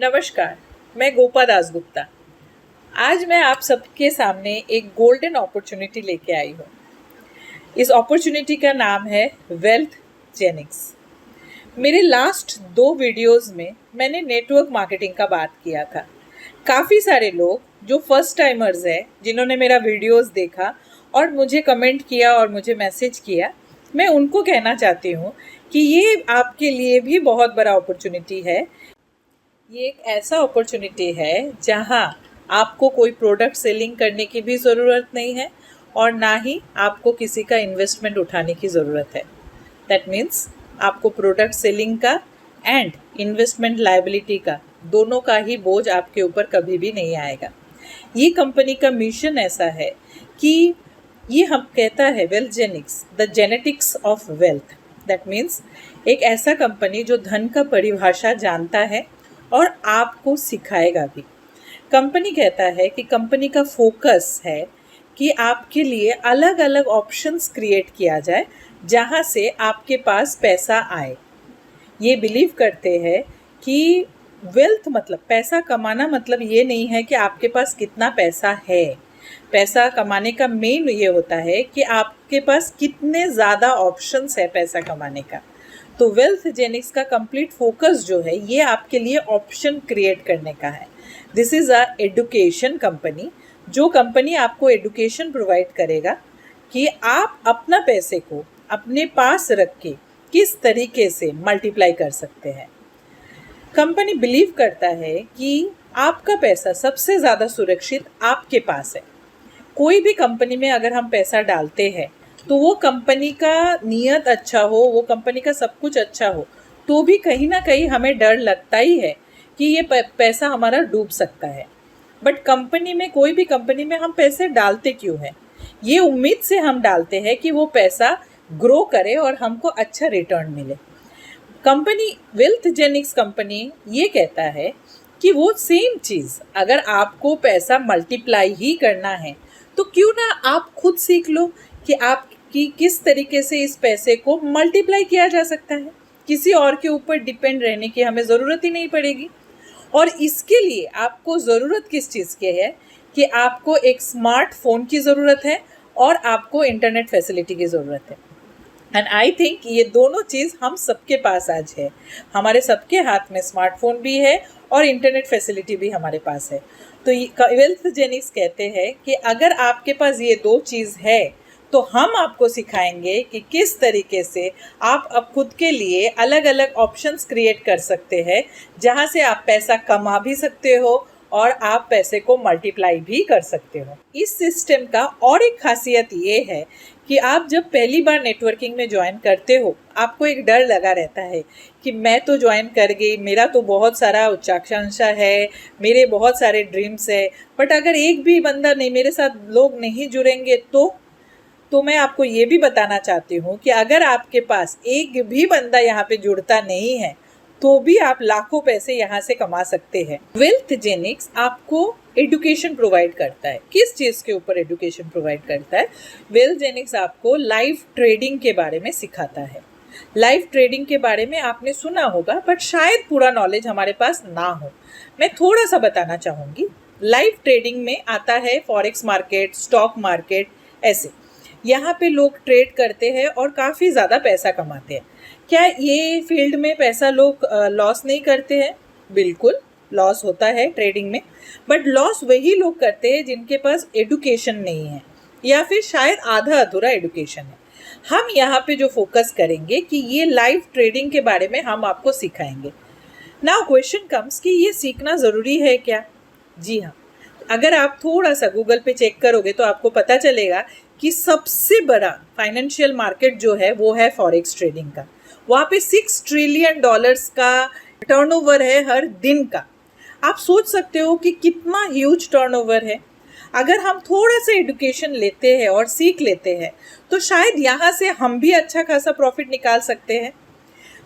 नमस्कार, मैं गोपा दासगुप्ता। आज मैं आप सबके सामने एक गोल्डन अपॉर्चुनिटी लेके आई हूँ। इस अपॉर्चुनिटी का नाम है वेल्थ जेनिक्स। मेरे लास्ट 2 वीडियोस में मैंने नेटवर्क मार्केटिंग का बात किया था। काफ़ी सारे लोग जो फर्स्ट टाइमर्स हैं, जिन्होंने मेरा वीडियोस देखा और मुझे कमेंट किया और मुझे मैसेज किया, मैं उनको कहना चाहती हूँ कि ये आपके लिए भी बहुत बड़ा अपॉर्चुनिटी है। ये एक ऐसा अपॉर्चुनिटी है जहां आपको कोई प्रोडक्ट सेलिंग करने की भी ज़रूरत नहीं है और ना ही आपको किसी का इन्वेस्टमेंट उठाने की ज़रूरत है। दैट मीन्स आपको प्रोडक्ट सेलिंग का एंड इन्वेस्टमेंट लायबिलिटी का दोनों का ही बोझ आपके ऊपर कभी भी नहीं आएगा। ये कंपनी का मिशन ऐसा है कि ये हम कहता है wealth genics, the genetics of wealth. That means एक ऐसा कंपनी जो धन का परिभाषा जानता है और आपको सिखाएगा भी। कंपनी कहता है कि कंपनी का फोकस है कि आपके लिए अलग अलग ऑप्शंस क्रिएट किया जाए जहां से आपके पास पैसा आए। ये बिलीव करते हैं कि वेल्थ मतलब पैसा कमाना मतलब ये नहीं है कि आपके पास कितना पैसा है। पैसा कमाने का मेन ये होता है कि आपके पास कितने ज़्यादा ऑप्शंस है पैसा कमाने का। तो वेल्थ जेनिक्स का कंप्लीट फोकस जो है ये आपके लिए ऑप्शन क्रिएट करने का है। This is a education company, जो कंपनी आपको एडुकेशन प्रोवाइड करेगा कि आप अपना पैसे को अपने पास रख के किस तरीके से मल्टीप्लाई कर सकते हैं। कंपनी बिलीव करता है कि आपका पैसा सबसे ज़्यादा सुरक्षित आपके पास है। कोई भी कंपनी में अगर हम पैसा डालते हैं तो वो कंपनी का नीयत अच्छा हो, वो कंपनी का सब कुछ अच्छा हो, तो भी कहीं ना कहीं हमें डर लगता ही है कि ये पैसा हमारा डूब सकता है। बट कंपनी में, कोई भी कंपनी में हम पैसे डालते क्यों हैं? ये उम्मीद से हम डालते हैं कि वो पैसा ग्रो करे और हमको अच्छा रिटर्न मिले। कंपनी वेल्थ जेनिक्स कंपनी ये कहता है कि वो सेम चीज़ अगर आपको पैसा मल्टीप्लाई ही करना है तो क्यों ना आप खुद सीख लो कि आपकी किस तरीके से इस पैसे को मल्टीप्लाई किया जा सकता है। किसी और के ऊपर डिपेंड रहने की हमें ज़रूरत ही नहीं पड़ेगी। और इसके लिए आपको ज़रूरत किस चीज़ की है कि आपको एक स्मार्टफोन की ज़रूरत है और आपको इंटरनेट फैसिलिटी की ज़रूरत है। एंड आई थिंक ये दोनों चीज़ हम सबके पास आज है। हमारे सबके हाथ में स्मार्टफोन भी है और इंटरनेट फैसिलिटी भी हमारे पास है। तो वेल्थ जेनिक्स कहते हैं कि अगर आपके पास ये 2 चीज़ है तो हम आपको सिखाएंगे कि किस तरीके से आप अब खुद के लिए अलग अलग ऑप्शंस क्रिएट कर सकते हैं जहां से आप पैसा कमा भी सकते हो और आप पैसे को मल्टीप्लाई भी कर सकते हो। इस सिस्टम का और एक खासियत ये है कि आप जब पहली बार नेटवर्किंग में ज्वाइन करते हो, आपको एक डर लगा रहता है कि मैं तो ज्वाइन कर गई, मेरा तो बहुत सारा उच्चाकांक्षा है, मेरे बहुत सारे ड्रीम्स है, बट अगर एक भी बंदा नहीं, मेरे साथ लोग नहीं जुड़ेंगे तो मैं आपको ये भी बताना चाहती हूँ कि अगर आपके पास एक भी बंदा यहाँ पे जुड़ता नहीं है तो भी आप लाखों पैसे यहाँ से कमा सकते हैं। वेल्थ जेनिक्स आपको एडुकेशन प्रोवाइड करता है। किस चीज़ के ऊपर एडुकेशन प्रोवाइड करता है? वेल्थ जेनिक्स आपको लाइव ट्रेडिंग के बारे में सिखाता है। लाइव ट्रेडिंग के बारे में आपने सुना होगा बट शायद पूरा नॉलेज हमारे पास ना हो। मैं थोड़ा सा बताना चाहूँगी। लाइव ट्रेडिंग में आता है फॉरेक्स मार्केट, स्टॉक मार्केट, ऐसे यहाँ पे लोग ट्रेड करते हैं और काफ़ी ज़्यादा पैसा कमाते हैं। क्या ये फील्ड में पैसा लोग लॉस नहीं करते हैं? बिल्कुल लॉस होता है ट्रेडिंग में, बट लॉस वही लोग करते हैं जिनके पास एडुकेशन नहीं है या फिर शायद आधा अधूरा एडुकेशन है। हम यहाँ पे जो फोकस करेंगे कि ये लाइव ट्रेडिंग के बारे में हम आपको सिखाएंगे। नाउ क्वेश्चन कम्स कि ये सीखना ज़रूरी है क्या? जी हाँ, अगर आप थोड़ा सा गूगल पे चेक करोगे तो आपको पता चलेगा कि सबसे बड़ा फाइनेंशियल मार्केट जो है वो है फॉरेक्स ट्रेडिंग का। वहाँ पे $6 ट्रिलियन का टर्नओवर है हर दिन का। आप सोच सकते हो कि कितना ह्यूज टर्नओवर है। अगर हम थोड़ा सा एडुकेशन लेते हैं और सीख लेते हैं तो शायद यहाँ से हम भी अच्छा खासा प्रॉफिट निकाल सकते हैं।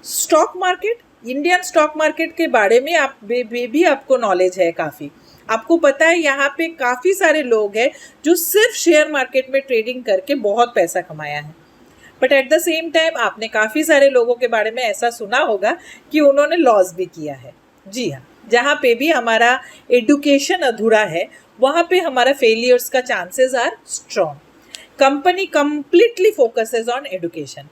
Stock market, Indian stock market के बारे में भी आपको नॉलेज है काफ़ी। आपको पता है यहाँ पे काफ़ी सारे लोग हैं जो सिर्फ शेयर मार्केट में ट्रेडिंग करके बहुत पैसा कमाया है। But at the same time आपने काफ़ी सारे लोगों के बारे में ऐसा सुना होगा कि उन्होंने लॉस भी किया है। जी हाँ, जहाँ पे भी हमारा एडुकेशन अधूरा है वहाँ पे हमारा फेलियर्स का chances are strong. Company completely focuses on education.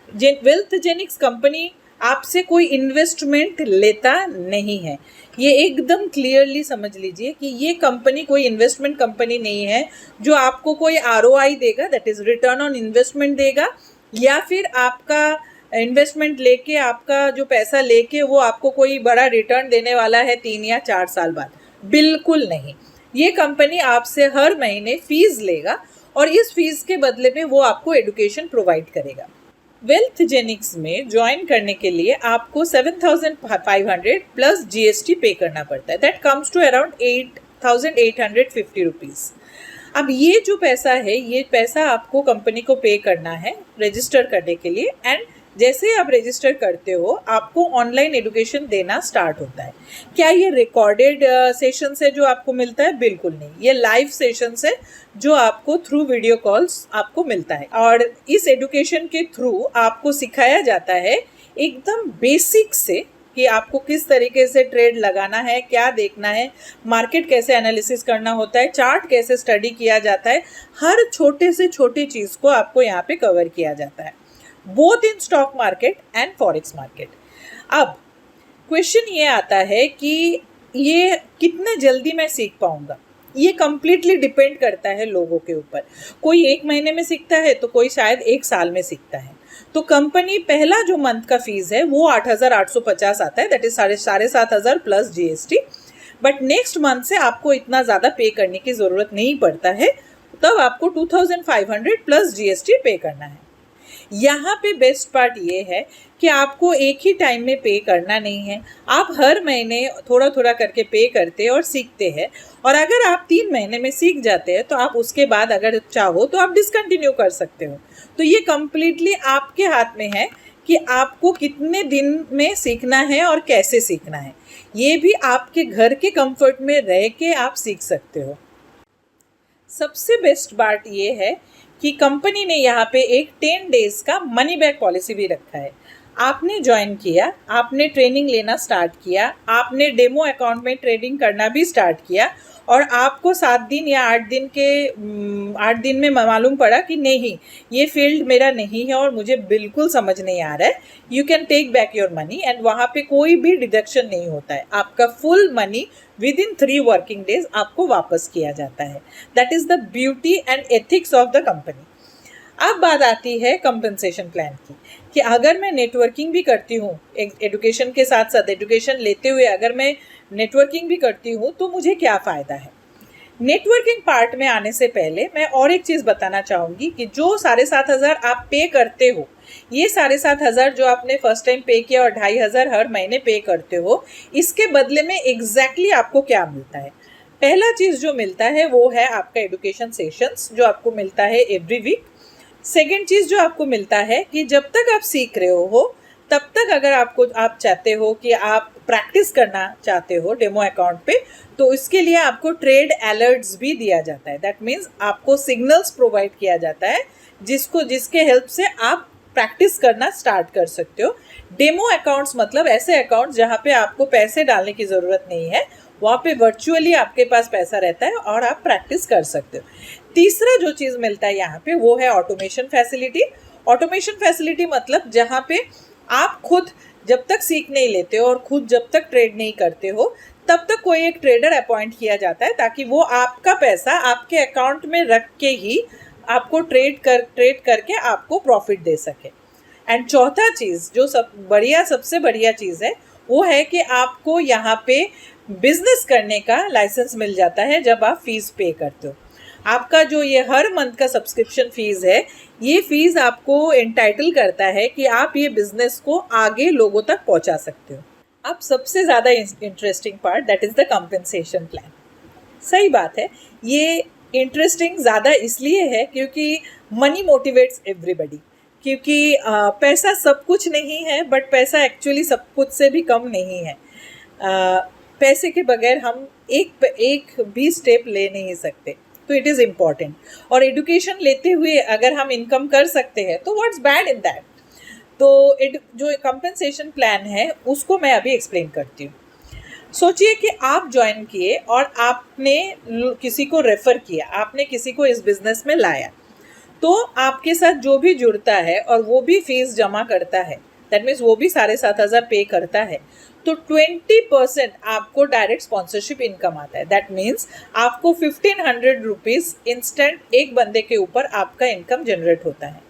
Wealth genics company आपसे कोई इन्वेस्टमेंट लेता नहीं है. ये एकदम क्लियरली समझ लीजिए कि ये कंपनी कोई इन्वेस्टमेंट कंपनी नहीं है जो आपको कोई ROI देगा, that is return on investment देगा, या फिर आपका इन्वेस्टमेंट लेके आपका जो पैसा लेके वो आपको कोई बड़ा रिटर्न देने वाला है 3 या 4 साल बाद. बिल्कुल नहीं. ये कंपनी आपसे हर महीने फीस लेगा और इस फीस के बदले में वो आपको एडुकेशन प्रोवाइड करेगा. वेल्थ जेनिक्स में ज्वाइन करने के लिए आपको 7,500 प्लस GST पे करना पड़ता है. That comes to around 8,850 rupees. अब ये जो पैसा है, ये पैसा आपको कंपनी को पे करना है रजिस्टर करने के लिए. एंड जैसे आप रजिस्टर करते हो आपको ऑनलाइन एडुकेशन देना स्टार्ट होता है. क्या ये रिकॉर्डेड सेशन है जो आपको मिलता है? बिल्कुल नहीं. ये लाइव सेशन है जो आपको थ्रू वीडियो कॉल्स आपको मिलता है. और इस एडुकेशन के थ्रू आपको सिखाया जाता है एकदम बेसिक से कि आपको किस तरीके से ट्रेड लगाना है, क्या देखना है, मार्केट कैसे एनालिसिस करना होता है, चार्ट कैसे स्टडी किया जाता है. हर छोटे से छोटी चीज़ को आपको यहाँ पे कवर किया जाता है, both in stock market and forex market. अब क्वेश्चन ये आता है कि ये कितने जल्दी मैं सीख पाऊँगा. ये कम्प्लीटली डिपेंड करता है लोगों के ऊपर. कोई 1 महीने में सीखता है तो कोई शायद 1 साल में सीखता है. तो कंपनी पहला जो मंथ का फीस है वो 8,850 आता है, that is 7,500 plus GST. But next month से आपको इतना ज़्यादा पे करने की ज़रूरत नहीं पड़ता है, तब आपको 2,500 प्लस GST पे करना है. यहाँ पे बेस्ट पार्ट ये है कि आपको एक ही टाइम में पे करना नहीं है. आप हर महीने थोड़ा थोड़ा करके पे करते और सीखते हैं. और अगर आप 3 महीने में सीख जाते हैं तो आप उसके बाद अगर चाहो तो आप डिसकंटिन्यू कर सकते हो. तो ये कम्प्लीटली आपके हाथ में है कि आपको कितने दिन में सीखना है और कैसे सीखना है. ये भी आपके घर के कंफर्ट में रह के आप सीख सकते हो. सबसे बेस्ट बात ये है कि कंपनी ने यहाँ पे एक 10 डेज़ का मनी बैक पॉलिसी भी रखा है. आपने ज्वाइन किया, आपने ट्रेनिंग लेना स्टार्ट किया, आपने डेमो अकाउंट में ट्रेडिंग करना भी स्टार्ट किया और आपको 7 दिन या 8 दिन में मालूम पड़ा कि नहीं, ये फील्ड मेरा नहीं है और मुझे बिल्कुल समझ नहीं आ रहा है. You can take back your money and वहाँ पे कोई भी डिडक्शन नहीं होता है. आपका full money within 3 working days आपको वापस किया जाता है. That is the beauty and ethics of the company. अब बात आती है कंपनसेशन प्लान की कि अगर मैं नेटवर्किंग भी करती हूँ एडुकेशन के साथ साथ, एडुकेशन लेते हुए अगर मैं नेटवर्किंग भी करती हूँ तो मुझे क्या फ़ायदा है. नेटवर्किंग पार्ट में आने से पहले मैं और एक चीज़ बताना चाहूँगी कि जो 7,500 आप पे करते हो, ये 7,500 जो आपने फर्स्ट टाइम पे किया और 2,500 हर महीने पे करते हो, इसके बदले में एग्जैक्टली आपको क्या मिलता है. पहला चीज़ जो मिलता है वो है आपका एडुकेशन सेशंस जो आपको मिलता है एवरी वीक. सेकेंड चीज़ जो आपको मिलता है कि जब तक आप सीख रहे हो तब तक अगर आप चाहते हो कि आप प्रैक्टिस करना चाहते हो डेमो अकाउंट पे, तो इसके लिए आपको ट्रेड अलर्ट्स भी दिया जाता है. दैट मीन्स आपको सिग्नल्स प्रोवाइड किया जाता है जिसके हेल्प से आप प्रैक्टिस करना स्टार्ट कर सकते हो. डेमो अकाउंट्स मतलब ऐसे अकाउंट्स जहाँ पे आपको पैसे डालने की ज़रूरत नहीं है, वहाँ पे वर्चुअली आपके पास पैसा रहता है और आप प्रैक्टिस कर सकते हो. तीसरा जो चीज़ मिलता है यहाँ पे वो है ऑटोमेशन फैसिलिटी. ऑटोमेशन फैसिलिटी मतलब जहाँ पे आप खुद जब तक सीख नहीं लेते हो और खुद जब तक ट्रेड नहीं करते हो तब तक कोई एक ट्रेडर अपॉइंट किया जाता है ताकि वो आपका पैसा आपके अकाउंट में रख के ही आपको ट्रेड करके आपको प्रॉफिट दे सके. एंड चौथा चीज़ जो सबसे बढ़िया चीज़ है वो है कि आपको यहाँ पे बिजनेस करने का लाइसेंस मिल जाता है जब आप फीस पे करते हो. आपका जो ये हर मंथ का सब्सक्रिप्शन फ़ीस है, ये फ़ीस आपको एंटाइटल करता है कि आप ये बिज़नेस को आगे लोगों तक पहुंचा सकते हो. अब सबसे ज़्यादा interesting part that is the compensation plan. सही बात है, ये इंटरेस्टिंग ज़्यादा इसलिए है क्योंकि मनी मोटिवेट्स एवरीबडी. क्योंकि पैसा सब कुछ नहीं है, बट पैसा एक्चुअली सब कुछ से भी कम नहीं है. पैसे के बगैर हम एक भी स्टेप ले नहीं सकते, तो इट इज़ इम्पॉर्टेंट. और एडुकेशन लेते हुए अगर हम इनकम कर सकते हैं तो व्हाट्स बैड इन दैट. तो जो कंपनसेशन प्लान है उसको मैं अभी एक्सप्लेन करती हूँ. सोचिए कि आप ज्वाइन किए और आपने किसी को रेफर किया, आपने किसी को इस बिजनेस में लाया, तो आपके साथ जो भी जुड़ता है और वो भी फीस जमा करता है, दैट मीन्स वो भी 7,500 पे करता है, तो 20% आपको डायरेक्ट स्पॉन्सरशिप इनकम आता है। दैट मीन्स आपको 1500 रुपीज़ इंस्टेंट एक बंदे के ऊपर आपका इनकम जनरेट होता है।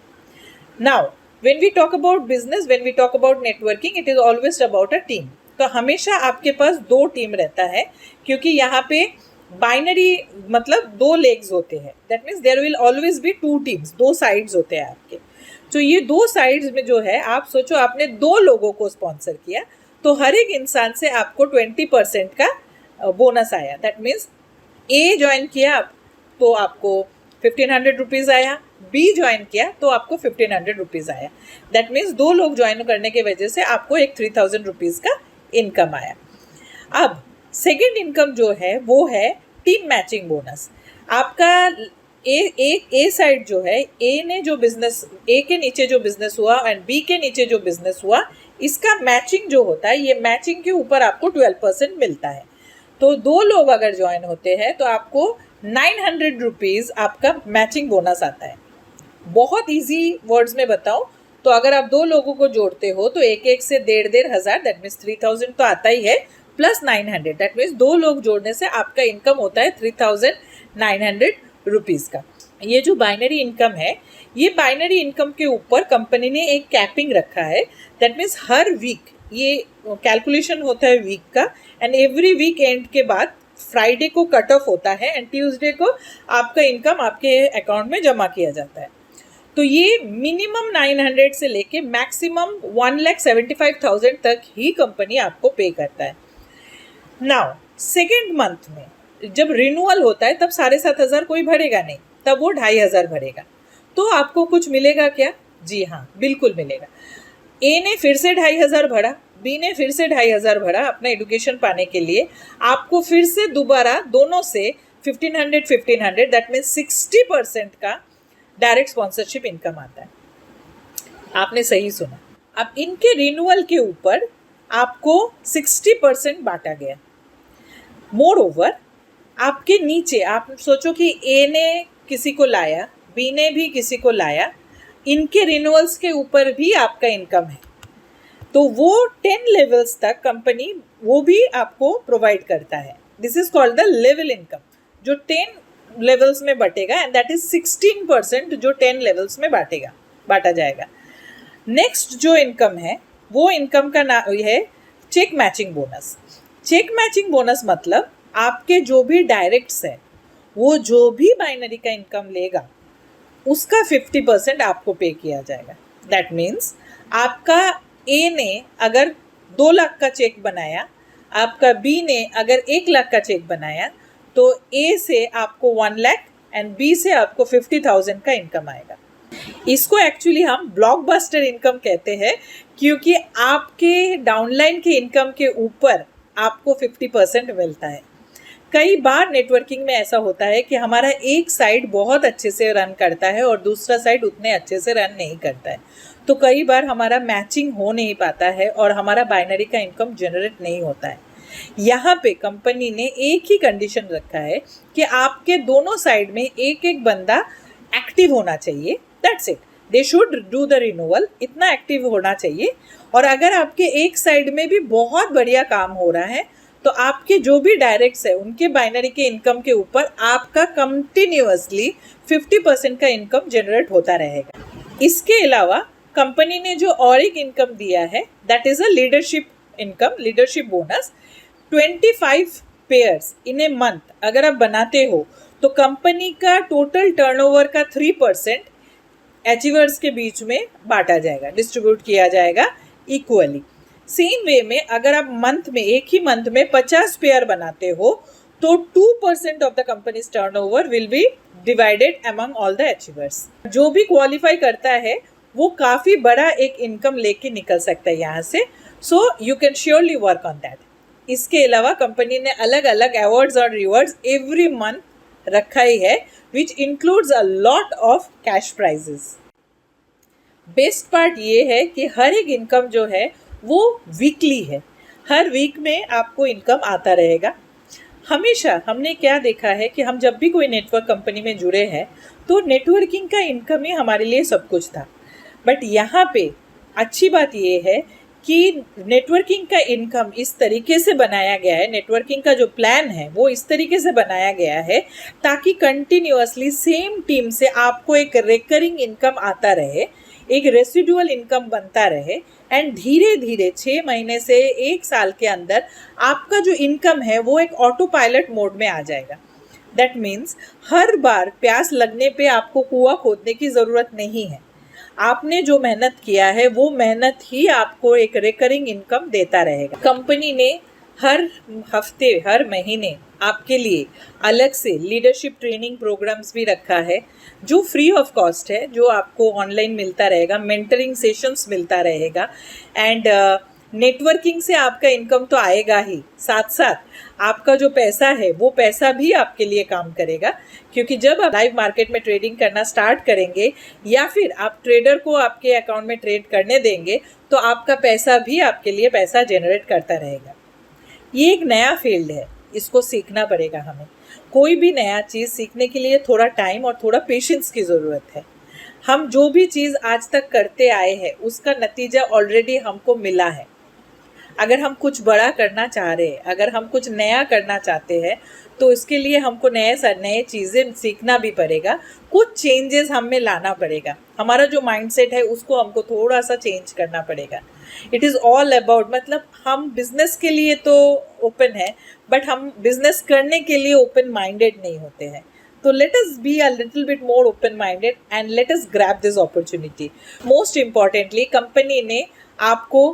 Now when we talk about business, when we talk about networking, it is always about a team. तो हमेशा आपके पास 2 टीम रहता है, क्योंकि यहाँ पे बाइनरी मतलब 2 लेग्स होते हैं। That means there will always be 2 teams, 2 sides होते हैं आपके। तो ये 2 साइड्स में जो है, आप सोचो आपने 2 लोगों को स्पॉन्सर किया, तो हर एक इंसान से आपको 20% का बोनस आया। दैट मीन्स ए ज्वाइन किया तो आपको 1500 रुपीज़ आया, बी ज्वाइन किया तो आपको 1500 रुपीज़ आया। दैट मीन्स 2 लोग ज्वाइन करने की वजह से आपको एक 3000 रुपीज़ का इनकम आया। अब सेकेंड इनकम जो है वो है टीम मैचिंग बोनस। आपका ए साइड जो है, ए ने जो बिजनेस, ए के नीचे जो बिजनेस हुआ एंड बी के नीचे जो बिजनेस हुआ, इसका मैचिंग जो होता है, ये मैचिंग के ऊपर आपको 12% मिलता है। तो 2 लोग अगर ज्वाइन होते हैं तो आपको 900 रुपीज़ आपका मैचिंग बोनस आता है। बहुत इजी वर्ड्स में बताऊं तो अगर आप 2 लोगों को जोड़ते हो तो एक एक से 1,500 हज़ार, दैट मीन्स 3000 तो आता ही है, प्लस 900, दैट मीन्स 2 लोग जोड़ने से आपका इनकम होता है 3900 रुपीज़ का। ये जो बाइनरी इनकम है, ये बाइनरी इनकम के ऊपर कंपनी ने एक कैपिंग रखा है। दैट मीन्स हर वीक ये कैलकुलेशन होता है वीक का, एंड एवरी वीक एंड के बाद फ्राइडे को कट ऑफ होता है एंड ट्यूसडे को आपका इनकम आपके अकाउंट में जमा किया जाता है। तो ये मिनिमम 900 से लेके मैक्सिमम 1,75,000 तक ही कंपनी आपको पे करता है। नाउ सेकेंड मंथ में जब रिन्यूअल होता है तब 7,500 कोई भरेगा नहीं, तब वो 2,500 भरेगा। तो आपको कुछ मिलेगा क्या? जी हाँ, बिल्कुल मिलेगा। ए ने फिर से 2,500 भरा, बी ने फिर से 2,500 भरा अपना एडुकेशन पाने के लिए, आपको फिर से दोबारा दोनों से 1500 दैट मीन्स 60% का डायरेक्ट स्पॉन्सरशिप इनकम आता है। आपने सही सुना। अब इनके रिन्यूअल के ऊपर आपको 60% बांटा गया। मोर ओवर आपके नीचे आप सोचो कि ए ने किसी को लाया, बी ने भी किसी को लाया, इनके रिन्यूअल्स के ऊपर भी आपका इनकम है, तो वो 10 लेवल्स तक कंपनी वो भी आपको प्रोवाइड करता है। This is called the level income, जो 10 लेवल्स में बटेगा, एंड दैट इज 16% जो 10 लेवल्स में बांटा जाएगा। नेक्स्ट जो इनकम है वो इनकम का नाम है check matching bonus. Check matching bonus मतलब आपके जो भी डायरेक्ट्स है, वो जो भी बाइनरी का इनकम लेगा उसका 50% आपको पे किया जाएगा। दैट मीन्स आपका ए ने अगर 2 लाख का चेक बनाया, आपका बी ने अगर 1 लाख का चेक बनाया, तो ए से आपको 1 लाख एंड बी से आपको 50,000 का इनकम आएगा। इसको एक्चुअली हम ब्लॉकबस्टर इनकम कहते हैं, क्योंकि आपके डाउनलाइन के इनकम के ऊपर आपको 50% मिलता है। कई बार नेटवर्किंग में ऐसा होता है कि हमारा एक साइड बहुत अच्छे से रन करता है और दूसरा साइड उतने अच्छे से रन नहीं करता है, तो कई बार हमारा मैचिंग हो नहीं पाता है और हमारा बाइनरी का इनकम जनरेट नहीं होता है। यहाँ पे कंपनी ने एक ही कंडीशन रखा है कि आपके दोनों साइड में एक एक बंदा एक्टिव होना चाहिए। That's it, they should do the renewal, इतना एक्टिव होना चाहिए। और अगर आपके एक साइड में भी बहुत बढ़िया काम हो रहा है, तो आपके जो भी डायरेक्ट्स है उनके बाइनरी के इनकम के ऊपर आपका कंटिन्यूअसली 50% का इनकम जनरेट होता रहेगा। इसके अलावा कंपनी ने जो और एक इनकम दिया है, that is a leadership income, leadership bonus. 25 pairs in a month अगर आप बनाते हो तो कंपनी का टोटल टर्नओवर का 3% अचीवर्स के बीच में बांटा जाएगा, डिस्ट्रीब्यूट किया जाएगा इक्वली। सेम वे में अगर आप मंथ में, एक ही मंथ में 50 पेयर बनाते हो तो 2% of the companies turnover will be divided among all the achievers. जो भी क्वालिफाई करता है वो काफ़ी बड़ा एक इनकम लेके निकल सकता है यहाँ से। So you can surely work on that. इसके अलावा कंपनी ने अलग अलग अवार्ड्स और रिवॉर्ड्स एवरी मंथ रखा ही है, which includes a lot of cash prices. Best part ये है कि हर एक इनकम जो है वो वीकली है। हर वीक में आपको इनकम आता रहेगा। हमेशा हमने क्या देखा है कि हम जब भी कोई नेटवर्क कंपनी में जुड़े हैं तो नेटवर्किंग का इनकम ही हमारे लिए सब कुछ था। बट यहाँ पे अच्छी बात ये है कि नेटवर्किंग का इनकम इस तरीके से बनाया गया है, नेटवर्किंग का जो प्लान है वो इस तरीके से बनाया गया है ताकि कंटिन्यूअसली सेम टीम से आपको एक रिकरिंग इनकम आता रहे, एक रेसिडुअल इनकम बनता रहे एंड धीरे धीरे 6 महीने से 1 साल के अंदर आपका जो इनकम है वो एक ऑटो पायलट मोड में आ जाएगा। दैट मीन्स हर बार प्यास लगने पे आपको कुआं खोदने की ज़रूरत नहीं है। आपने जो मेहनत किया है वो मेहनत ही आपको एक रिकरिंग इनकम देता रहेगा। कंपनी ने हर हफ्ते हर महीने आपके लिए अलग से लीडरशिप ट्रेनिंग प्रोग्राम्स भी रखा है जो फ्री ऑफ कॉस्ट है, जो आपको ऑनलाइन मिलता रहेगा, मेंटरिंग सेशंस मिलता रहेगा एंड नेटवर्किंग से आपका इनकम तो आएगा ही, साथ साथ आपका जो पैसा है वो पैसा भी आपके लिए काम करेगा। क्योंकि जब आप लाइव मार्केट में ट्रेडिंग करना स्टार्ट करेंगे या फिर आप ट्रेडर को आपके अकाउंट में ट्रेड करने देंगे तो आपका पैसा भी आपके लिए पैसा जनरेट करता रहेगा। ये एक नया फील्ड है, इसको सीखना पड़ेगा हमें। कोई भी नया चीज़ सीखने के लिए थोड़ा टाइम और थोड़ा पेशेंस की ज़रूरत है। हम जो भी चीज़ आज तक करते आए हैं उसका नतीजा ऑलरेडी हमको मिला है। अगर हम कुछ बड़ा करना चाह रहे हैं, अगर हम कुछ नया करना चाहते हैं तो इसके लिए हमको नए चीज़ें सीखना भी पड़ेगा, कुछ चेंजेस हम में लाना पड़ेगा। हमारा जो माइंडसेट है उसको हमको थोड़ा सा चेंज करना पड़ेगा। इट इज़ ऑल अबाउट, मतलब हम बिजनेस के लिए तो ओपन है बट हम बिजनेस करने के लिए ओपन माइंडेड नहीं होते हैं। तो let us be a little bit more open minded and let us grab this opportunity. Most importantly, company ने आपको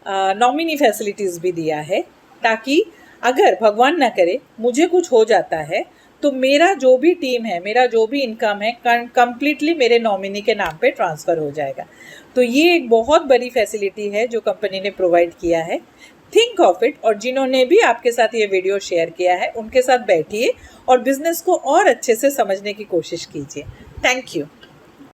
नॉमिनी फैसिलिटीज़ भी दिया है ताकि अगर भगवान ना करे मुझे कुछ हो जाता है तो मेरा जो भी टीम है, मेरा जो भी इनकम है कंप्लीटली मेरे नॉमिनी के नाम पे ट्रांसफ़र हो जाएगा। तो ये एक बहुत बड़ी फैसिलिटी है जो कंपनी ने प्रोवाइड किया है। थिंक ऑफ इट, और जिन्होंने भी आपके साथ ये वीडियो शेयर किया है उनके साथ बैठिए और बिजनेस को और अच्छे से समझने की कोशिश कीजिए। Thank you.